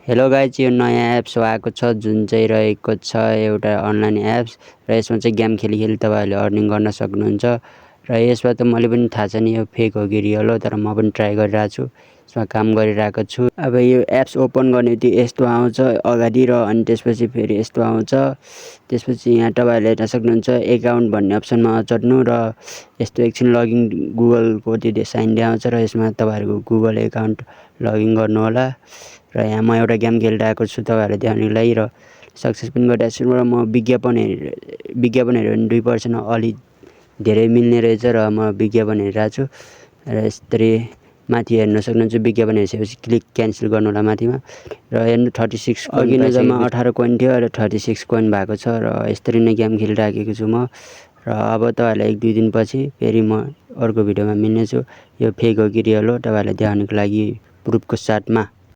Hello guys, यो नयाँ apps आएको छ जुन चाहिँ रहेको छ एउटा अनलाइन एप्स र यसमा चाहिँ गेम खेली तपाईहरुले अर्निङ गर्न सक्नुहुन्छ र यसमा त मैले पनि थाहा छ नि यो फेक हो कि रियल हो, तर म पनि ट्राई गरिरहेको छु, यसमा काम गरिरहेको छु। अब यो एप्स ओपन गर्ने बित्तिकै यस्तो आउँछ अगाडि र अनि त्यसपछि फेरि यस्तो आउँछ। त्यसपछि यहाँ तपाईहरुले हेर्न सक्नुहुन्छ एकाउन्ट भन्ने अप्सनमा चढ्नु र यस्तो एकछिन लगइन गुगलको त्यो साइन देखाउँछ र यसमा तपाईहरुको गुगल एकाउन्ट लगइन गर्नु होला। र यहाँ म एउटा गेम खेलिरहेको छु तपाईहरुले देखाउनको लागि र सक्सेस पनि गरिरहेको छु र म विज्ञापन हेरेर 2% अलि धेरै मिल्ने रहेछ र म विज्ञापन हेरिरहेको छु र यसरी माथि हेर्न सक्नुहुन्छ। विज्ञापन हेरिसकेपछि क्लिक क्यान्सल गर्नु होला माथिमा र हेर्नु 36 अघि नै जम्मा 18 कोइन थियो र 36 कोइन भएको छ र यसरी नै गेम खेलिरहेको छु म। र अब तपाईहरुलाई 1-2 दिनपछि फेरि म अर्को भिडियोमा मिल्नेछु। यो फेक हो कि रियल हो तपाईहरुलाई देखाउनको लागि प्रुफको साथमा।